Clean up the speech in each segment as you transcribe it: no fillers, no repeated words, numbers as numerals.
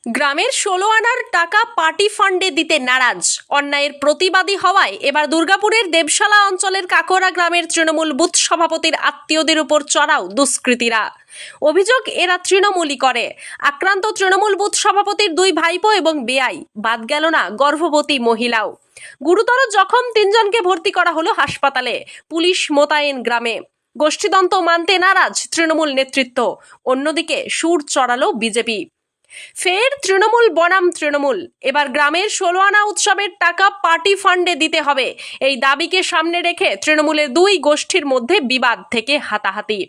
গ্রামের ১৬ আনার টাকা পার্টি ফান্ডে দিতে নারাজ। অন্যায়ের প্রতিবাদী হওয়ায় এবার দুর্গাপুরের দেবশালা অঞ্চলের কাকরা গ্রামের তৃণমূল বুথ সভাপতির আত্মীয়দের উপর চড়াও দুষ্কৃতীরা। অভিযোগ, এরা তৃণমূলই করে। আক্রান্ত তৃণমূল বুথ সভাপতির দুই ভাইপো এবং বেয়াই, বাদ গেল না গর্ভবতী মহিলাও। গুরুতর জখম ৩ জনকে ভর্তি করা হলো হাসপাতালে। পুলিশ মোতায়েন গ্রামে। গোষ্ঠীদ্বন্দ্ব মানতে নারাজ তৃণমূল নেতৃত্ব। অন্যদিকে সুর চড়ালো বিজেপি। ফের তৃণমূল বনাম তৃণমূল। এবার গ্রামের ১৬ আনা উৎসবের টাকা পার্টি ফান্ডে দিতে হবে, এই দাবিকে সামনে রেখে তৃণমূলের দুই গোষ্ঠীর মধ্যে বিবাদ থেকে হাতাহাতি।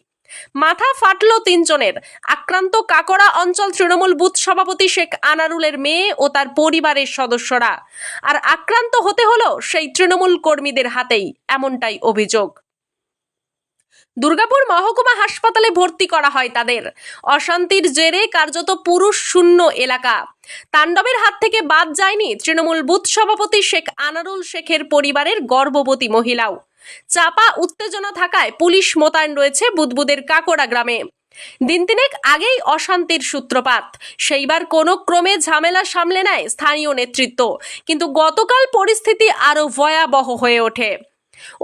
মাথা ফাটলো ৩ জনের। আক্রান্ত কাকরা অঞ্চল তৃণমূল বুথ সভাপতি শেখ আনারুলের মেয়ে ও তার পরিবারের সদস্যরা। আর আক্রান্ত হতে হলো সেই তৃণমূল কর্মীদের হাতেই, এমনটাই অভিযোগ। দুর্গাপুর মহকুমা হাসপাতালে ভর্তি করা হয় তাদের। অশান্তির জেরে কার্যত পুরুষ শূন্য এলাকা। তাণ্ডবের হাত থেকে বাদ যায়নি তৃণমূল বুথ সভাপতি শেখ আনারুল শেখের পরিবারের গর্ভবতী মহিলাও। চাপা উত্তেজনা থাকায় পুলিশ মোতায়েন রয়েছে বুদবুদের কাকরা গ্রামে। দিন তিনেক আগেই অশান্তির সূত্রপাত। সেইবার কোনো ক্রমে ঝামেলা সামলে নেয় স্থানীয় নেতৃত্ব, কিন্তু গতকাল পরিস্থিতি আরো ভয়াবহ হয়ে ওঠে।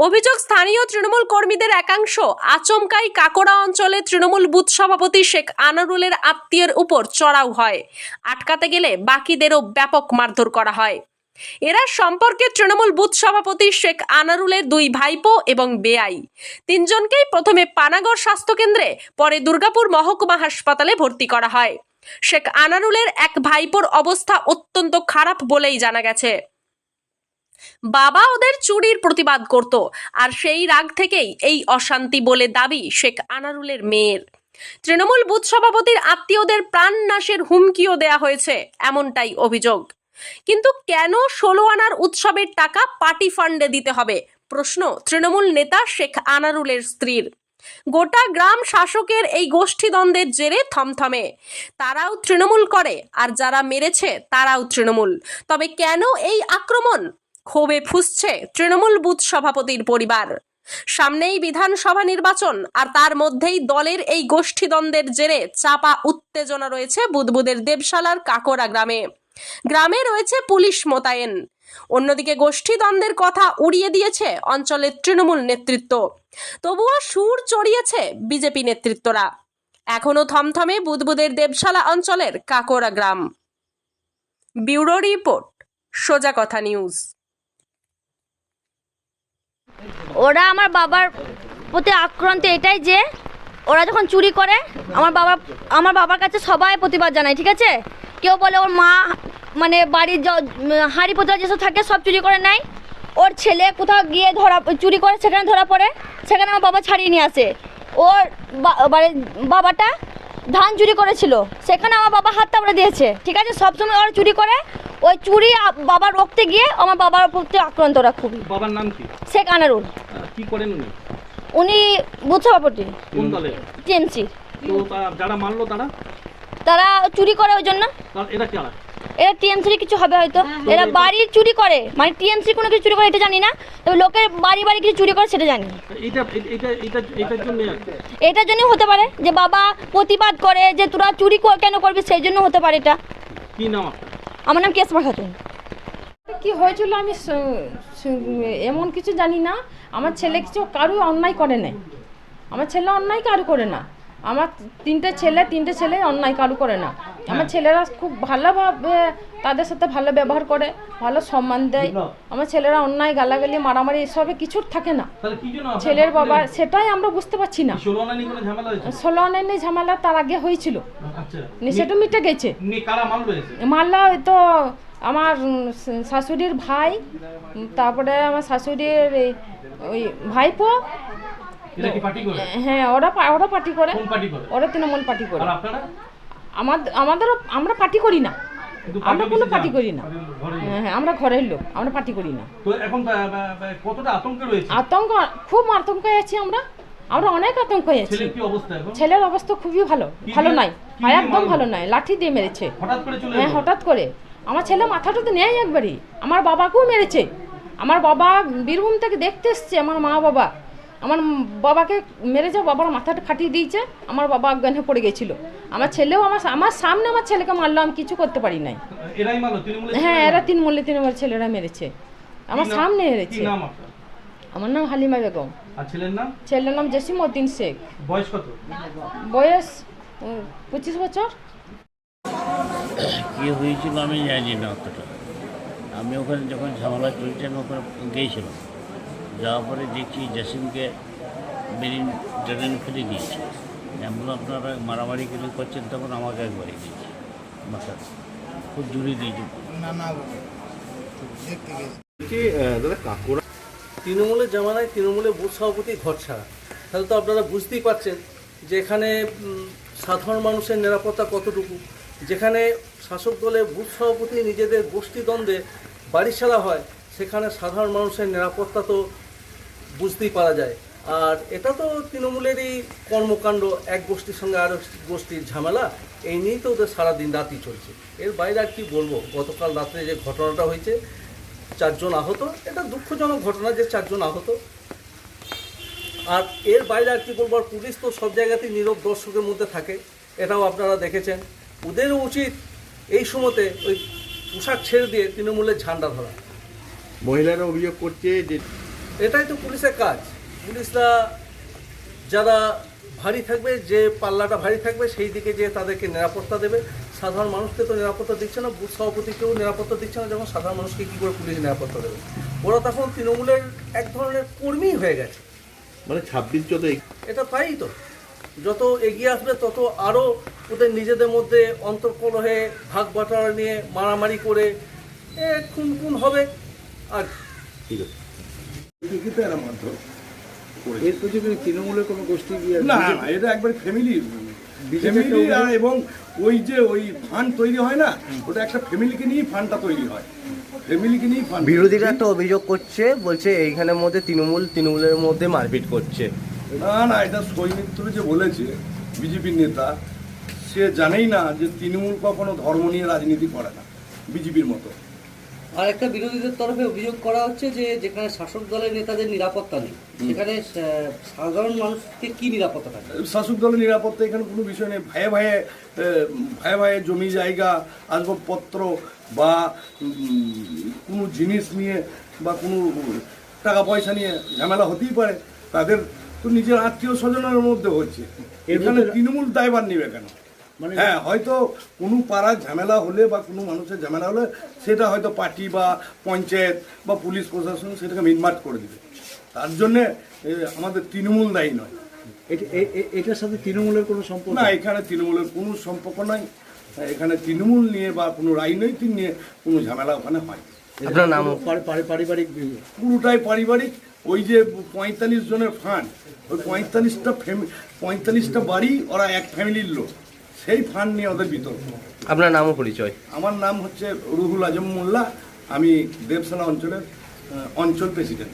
অভিযোগ, স্থানীয় তৃণমূল কর্মীদের একাংশ আচমকাই কাকরা অঞ্চলে তৃণমূল বুথ সভাপতি শেখ আনারুলের আত্মীয়ের উপর চড়াও হয়। আটকাতে গেলে বাকিদেরও ব্যাপক মারধর করা হয়। এরা সম্পর্কে তৃণমূল বুথ সভাপতি শেখ আনারুলের দুই ভাইপো এবং বেয়াই। ৩ জনকেই প্রথমে পানাগড় স্বাস্থ্যকেন্দ্রে, পরে দুর্গাপুর মহকুমা হাসপাতালে ভর্তি করা হয়। শেখ আনারুলের এক ভাইপোর অবস্থা অত্যন্ত খারাপ বলেই জানা গেছে। বাবা ওদের চুরির প্রতিবাদ করত, আর সেই রাগ থেকেই এই অশান্তি বলে দাবি শেখ আনারুলের মেয়ের। তৃণমূল বুথ সভাপতির আত্মীয়দের প্রাণ নাশের হুমকিও দেয়া হয়েছে, এমনটাই অভিযোগ। কিন্তু কেন ১৬ আনার উৎসবের টাকা পার্টি ফান্ডে দিতে হবে, প্রশ্ন তৃণমূল নেতা শেখ আনারুলের স্ত্রীর। গোটা গ্রাম শাসকের এই গোষ্ঠীদ্বন্দ্বের জেরে থমথমে। তারাও তৃণমূল করে, আর যারা মেরেছে তারাও তৃণমূল। তবে কেন এই আক্রমণ? ক্ষোভে ফুঁসছে তৃণমূল বুথ সভাপতির পরিবার। সামনেই বিধানসভা নির্বাচন, আর তার মধ্যেই দলের এই গোষ্ঠীদ্বন্দ্বের জেরে চাপা উত্তেজনা রয়েছে বুদবুদের দেবশালার কাকরা গ্রামে। গ্রামে রয়েছে পুলিশ মোতায়েন। অন্যদিকে গোষ্ঠীদ্বন্দ্বের কথা উড়িয়ে দিয়েছে অঞ্চলের তৃণমূল নেতৃত্ব। তবুও সুর চড়িয়েছে বিজেপি নেতৃত্বরা। এখনো থমথমে বুদবুদের দেবশালা অঞ্চলের কাকরা গ্রাম। ব্যুরো রিপোর্ট, সোজা কথা নিউজ। ওরা আমার বাবার প্রতি আক্রান্ত এটাই যে ওরা যখন চুরি করে আমার বাবার কাছে সবাই প্রতিবাদ জানায়, ঠিক আছে? কেউ বলে ওর মা মানে বাড়ির হাঁড়ি পোতলা যেসব থাকে সব চুরি করে নেয়, ওর ছেলে কোথাও গিয়ে চুরি করে সেখানে ধরা পড়ে, সেখানে আমার বাবা ছাড়িয়ে নিয়ে আসে। ওর বাবাটা ধান চুরি করেছিল, সেখানে আমার বাবা হাত তাবড়ে দিয়েছে, ঠিক আছে? সবসময় ওরা চুরি করে, ওই চুরি বাবার রক্তে গিয়ে আমার বাবার প্রতি আক্রান্ত ওরা খুবই। বাবার নাম কি? শেখ আনারুল। কি করেন উনি? উনি বুথ সভাপতি। কোন দলে? টিএমসি। তো যারা মারলো তারা চুরি করে, ওই জন্য। এরা কারা? এরা টিএমসি কিছু হবে হয়তো। এরা বাড়ি চুরি করে, মানে টিএমসি কোনো কিছু চুরি করে এটা জানি না, তবে লোকের বাড়ি বাড়ি কিছু চুরি করে সেটা জানি। এটার জন্য হতে পারে যে বাবা প্রতিবাদ করে যে তোরা চুরি কেন করবি, সেই জন্য হতে পারে এটা। কি নাম? আমার নাম কেসমা খাতুন। কি হয়েছিল আমি এমন কিছু জানি না। আমার ছেলে কিছু কারো অন্যায় করে নাই, আমার ছেলে অন্যায় কারো করে না। আমার তিনটে ছেলে অন্যায় কারো করে না। আমার ছেলেরা খুব ভালোভাবে তাদের সাথে ভালো ব্যবহার করে, ভালো সম্মান দেয়। আমার ছেলেরা অন্যায় গালাগালি মারামারি এসবে কিছু থাকে না। ছেলের বাবা সেটাই আমরা বুঝতে পারছি না। 16 আনা নিয়ে ঝামেলা তার আগে হয়েছিল, সেটা মিটে গেছে। মাল্লা তো আমার শাশুড়ির ভাই, তারপরে আমার শাশুড়ির ওই ভাইপো। হ্যাঁ, ওরা পার্টি করে। ওরা তৃণমূল পার্টি করে। আমরা পার্টি করি না, আমরা কোনো পার্টি করি না। হ্যাঁ, আমরা ঘরের লোক, আমরা পার্টি করি না। আতঙ্ক, খুব আতঙ্কে আছি আমরা অনেক আতঙ্কে আছি। ছেলের অবস্থা খুবই ভালো নাই, একদম ভালো নাই। লাঠি দিয়ে মেরেছে, হ্যাঁ হঠাৎ করে। আমার ছেলে মাথাটা তো নেয় একবারই। আমার বাবাকেও মেরেছে। আমার বাবা বীরভূম থেকে দেখতে এসছে, আমার মা বাবা আমার বাবাকে মেরেছে, বাবার মাথাটা ফাটিয়ে দিয়েছে, আমার বাবা অজ্ঞান হয়ে পড়ে গেছিলো। আমার ছেলেও আমার সামনে আমার ছেলেকে মারলো, আমি কিছু করতে পারি নাই। এরাই মারলো তৃণমূলের? হ্যাঁ, এরা তৃণমূলের ছেলেরা মেরেছে, আমার সামনে কি মেরেছে। নাম আপনার? আমার নাম হালিমা বেগম। আর ছেলের নাম? ছেলের নাম জসিমউদ্দিন শেখ। বয়স কত? বয়স 25 বছর। কী হয়েছিল আমি জানি না অতটা। আমি ওখানে যখন ঝামেলা চলছে আমি ওখানে গিয়েছিলাম, যাওয়ার পরে দেখছি জসিমকে বেরিন ট্রেন ফেলে দিয়েছে। এমন আপনারা মারামারি কিছু করছেন, তখন আমাকে একবারে দিয়েছে মাথা, খুব জুড়ে দিয়েছে। দাদা কাকুরা তৃণমূলের জামানায় তৃণমূলের বুথ সভাপতি ঘর ছাড়া, তাহলে তো আপনারা বুঝতেই পারছেন যে এখানে সাধারণ মানুষের নিরাপত্তা কতটুকু। যেখানে শাসক দলের বুথ সভাপতি নিজেদের গোষ্ঠীদ্বন্দ্বে বাড়ি ছাড়া হয়, সেখানে সাধারণ মানুষের নিরাপত্তা তো বুঝতেই পারা যায়। আর এটা তো তৃণমূলেরই কর্মকাণ্ড, এক গোষ্ঠীর সঙ্গে আরও গোষ্ঠীর ঝামেলা, এই নিয়েই তো ওদের সারাদিন রাতই চলছে। এর বাইরে আর কি বলবো। গতকাল রাত্রে যে ঘটনাটা হয়েছে, 4 জন আহত, এটা দুঃখজনক ঘটনা যে 4 জন আহত। আর এর বাইরে আর কি বলবো। আর পুলিশ তো সব জায়গাতেই নীরব দর্শকের মধ্যে থাকে, এটাও আপনারা দেখেছেন। ওদেরও উচিত এই সময়তে ওই পোশাক ছেড়ে দিয়ে তৃণমূলের ঝান্ডা ধরা। মহিলারা অভিযোগ করছে যে এটাই তো পুলিশের কাজ। পুলিশরা যারা ভারী থাকবে, যে পাল্লাটা ভারী থাকবে, সেই দিকে যে তাদেরকে নিরাপত্তা দেবে। সাধারণ মানুষকে তো নিরাপত্তা দিচ্ছে না, বুথ সভাপতিকেও নিরাপত্তা দিচ্ছে না, যখন সাধারণ মানুষকে কী করে পুলিশ নিরাপত্তা দেবে? ওরা তখন তৃণমূলের এক ধরনের কর্মী হয়ে গেছে। মানে 26 যত এটা তাই তো, যত এগিয়ে আসবে তত আরও ওদের নিজেদের মধ্যে অন্তর্কলহে ভাগ বাটোয়ারা নিয়ে মারামারি করে খুন হবে। আর ঠিক আছে, লিখিত এরা মারধর এর পেছনে তৃণমূলের কোনো গোষ্ঠী না, এটা একবার ফ্যামিলি এবং ওই ফান্ড তৈরি হয় না, ওটা একটা ফ্যামিলিকে নিয়ে ফান্ডটা তৈরি হয়, ফ্যামিলিকে নিয়ে ফান্ড। বিরোধীরা একটা অভিযোগ করছে, বলছে এইখানের মধ্যে তৃণমূলের মধ্যে মারপিট করছে। না, এটা সৈমিত্র যে বলেছে বিজেপির নেতা, সে জানেই না যে তৃণমূল কখনো ধর্ম নিয়ে রাজনীতি করে না বিজেপির মতো। আর একটা বিরোধীদের তরফে অভিযোগ করা হচ্ছে যে যেখানে শাসক দলের নেতাদের নিরাপত্তা নেই, সেখানে সাধারণ মানুষকে কি নিরাপত্তা থাকে? শাসক দলের নিরাপত্তা এখানে কোনো বিষয় নেই। ভাইয়ে ভাইয়ে জমি জায়গা, আসবাবপত্র বা কোনো জিনিস নিয়ে বা কোনো টাকা পয়সা নিয়ে ঝামেলা হতেই পারে। তাদের তো নিজের আত্মীয় স্বজনের মধ্যে হচ্ছে, এখানে তৃণমূল দায়ভার নেবে কেন? হ্যাঁ, হয়তো কোনো পাড়ার ঝামেলা হলে বা কোনো মানুষের ঝামেলা হলে সেটা হয়তো পার্টি বা পঞ্চায়েত বা পুলিশ প্রশাসন সেটাকে মিটমাট করে দেবে। তার জন্যে আমাদের তৃণমূল দায়ী নয়। এটার সাথে তৃণমূলের কোনো সম্পর্ক না, এখানে তৃণমূলের কোনো সম্পর্ক নাই। এখানে তৃণমূল নিয়ে বা কোনো রাজনৈতিক নিয়ে কোনো ঝামেলা ওখানে হয়। আপনার নাম? পারিবারিক পুরোটাই পারিবারিক। ওই যে 45 জনের ফান্ড, ওই 45টা বাড়ি, ওরা এক ফ্যামিলির লোক, সেই ফান্ড নিয়ে ওদের বিতর্ক। আপনার নামও পরিচয়? আমার নাম হচ্ছে রুহুল আজম মোল্লা, আমি দেবসালা অঞ্চলের অঞ্চল প্রেসিডেন্ট।